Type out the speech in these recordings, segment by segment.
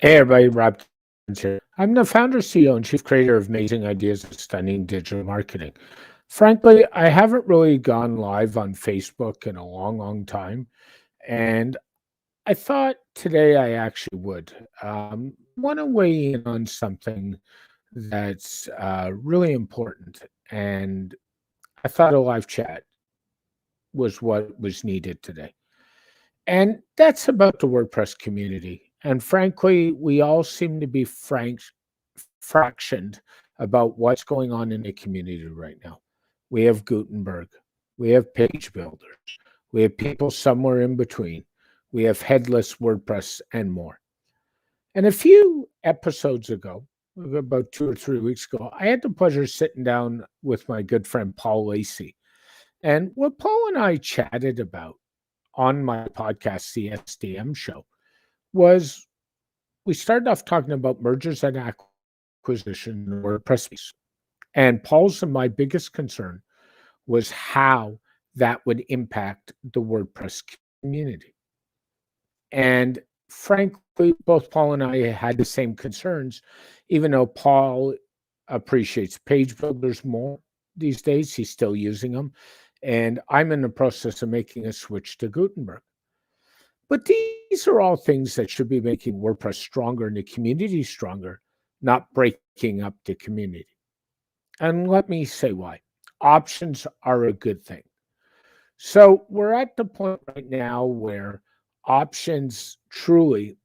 Hey everybody, Rob Kins here. I'm the founder, CEO, and chief creator of Amazing Ideas and Stunning Digital Marketing. Frankly, I haven't really gone live on Facebook in a long, long time, and I thought today I actually would. Want to weigh in on something that's really important, and I thought a live chat was what was needed today. And that's about the WordPress community. And frankly, we all seem to be fractioned about what's going on in the community right now. We have Gutenberg, we have page builders, we have people somewhere in between, we have headless WordPress and more. And a few episodes ago, about 2 or 3 weeks ago, I had the pleasure of sitting down with my good friend Paul Lacey. And what Paul and I chatted about on my podcast, CSDM show, was we started off talking about mergers and acquisition in the WordPress space. And Paul's and my biggest concern was how that would impact the WordPress community. And frankly, both Paul and I had the same concerns, even though Paul appreciates page builders more these days. He's still using them. And I'm in the process of making a switch to Gutenberg. But these are all things that should be making WordPress stronger and the community stronger, not breaking up the community. And let me say why. Options are a good thing. So we're at the point right now where options truly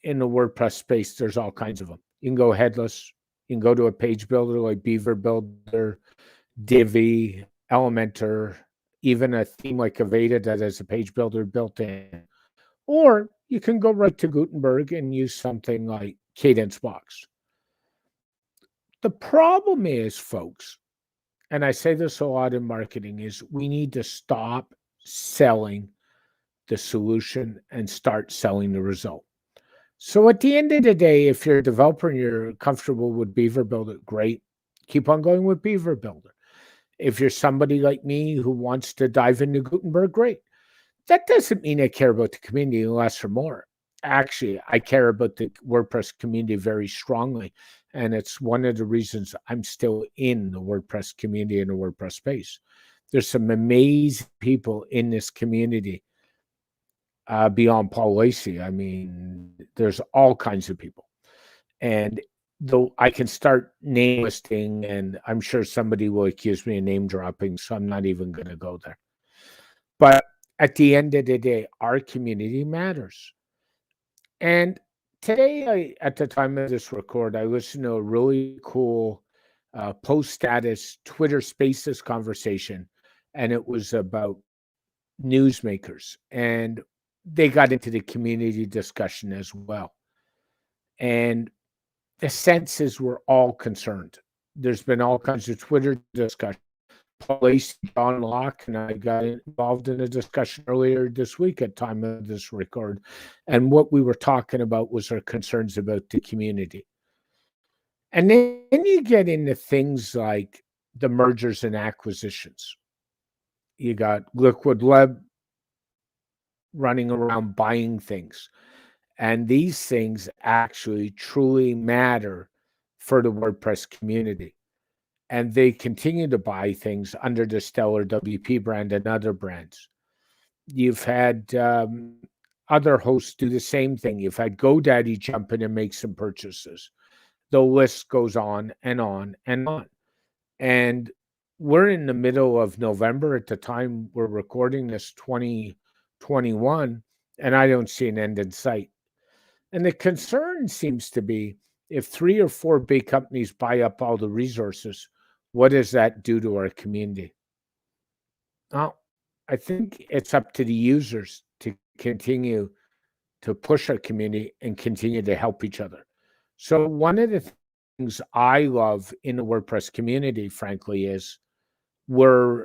in the WordPress space, there's all kinds of them. You can go headless. You can go to a page builder like Beaver Builder, Divi, Elementor, even a theme like Aveda that has a page builder built in. Or you can go right to Gutenberg and use something like Cadence Box. The problem is, folks, and I say this a lot in marketing, is we need to stop selling the solution and start selling the result. So at the end of the day, if you're a developer and you're comfortable with Beaver Builder, great. Keep on going with Beaver Builder. If you're somebody like me who wants to dive into Gutenberg, great. That doesn't mean I care about the community less or more. Actually, I care about the WordPress community very strongly. And it's one of the reasons I'm still in the WordPress community and the WordPress space. There's some amazing people in this community beyond Paul Lacey. I mean, there's all kinds of people. And though I can start name listing, and I'm sure somebody will accuse me of name dropping, so I'm not even going to go there. But at the end of the day, our community matters. And today, at the time of this record, I listened to a really cool post status Twitter Spaces conversation, and it was about newsmakers. And they got into the community discussion as well. And the sense is we're all concerned. There's been all kinds of Twitter discussion. Police, John Locke, and I got involved in a discussion earlier this week at time of this record. And what we were talking about was our concerns about the community. And then you get into things like the mergers and acquisitions. You got Liquid Web running around buying things. And these things actually truly matter for the WordPress community. And they continue to buy things under the Stellar WP brand and other brands. You've had other hosts do the same thing. You've had GoDaddy jump in and make some purchases. The list goes on and on and on. And we're in the middle of November at the time we're recording this 2021, and I don't see an end in sight. And the concern seems to be if 3 or 4 big companies buy up all the resources, what does that do to our community? Well, I think it's up to the users to continue to push our community and continue to help each other. So, one of the things I love in the WordPress community, frankly, is we're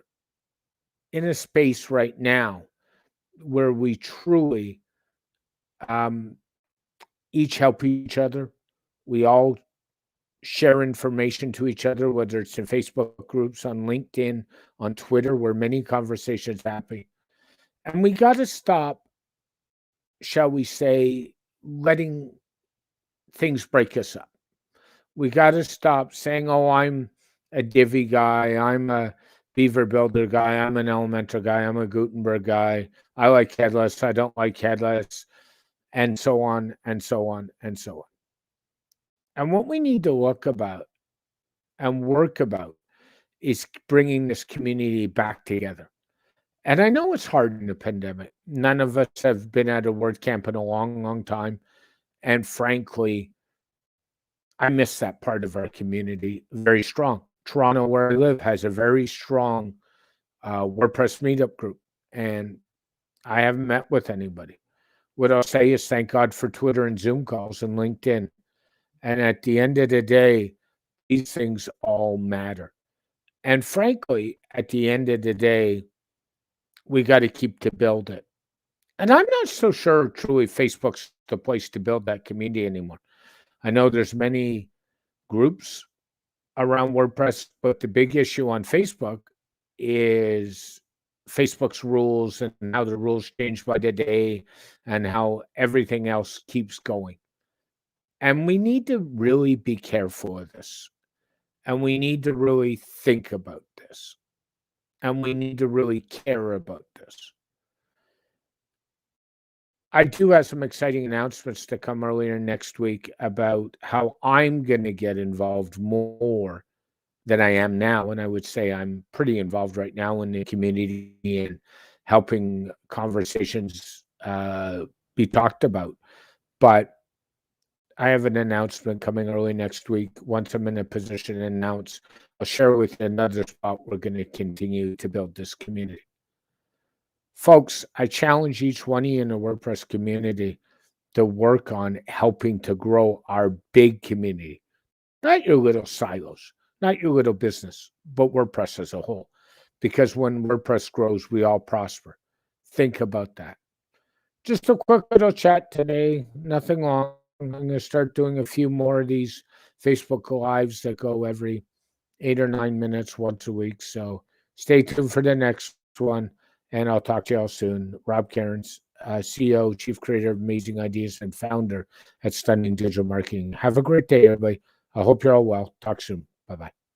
in a space right now where we truly um, each help each other. We all share information to each other, whether it's in Facebook groups, on LinkedIn, on Twitter, where many conversations happen. And we got to stop, shall we say, letting things break us up. We got to stop saying, oh, I'm a Divi guy, I'm a Beaver Builder guy, I'm an Elementor guy, I'm a Gutenberg guy, I like headless, I don't like headless, and so on, and so on, and so on. And what we need to look about and work about is bringing this community back together. And I know it's hard in the pandemic. None of us have been at a WordCamp in a long, long time. And frankly, I miss that part of our community very strong. Toronto, where I live, has a very strong WordPress meetup group, and I haven't met with anybody. What I'll say is thank God for Twitter and Zoom calls and LinkedIn. And at the end of the day, these things all matter. And frankly, at the end of the day, we got to keep to build it. And I'm not so sure truly Facebook's the place to build that community anymore. I know there's many groups around WordPress, but the big issue on Facebook is Facebook's rules and how the rules change by the day and how everything else keeps going. And we need to really be careful of this. And we need to really think about this. And we need to really care about this. I do have some exciting announcements to come earlier next week about how I'm going to get involved more than I am now. And I would say I'm pretty involved right now in the community and helping conversations be talked about. But I have an announcement coming early next week. Once I'm in a position to announce, I'll share with you another spot we're going to continue to build this community. Folks, I challenge each one of you in the WordPress community to work on helping to grow our big community, not your little silos, not your little business, but WordPress as a whole. Because when WordPress grows, we all prosper. Think about that. Just a quick little chat today, nothing long. I'm going to start doing a few more of these Facebook Lives that go every 8 or 9 minutes once a week. So stay tuned for the next one. And I'll talk to you all soon. Rob Cairns, CEO, Chief Creator of Amazing Ideas, and founder at Stunning Digital Marketing. Have a great day, everybody. I hope you're all well. Talk soon. Bye-bye.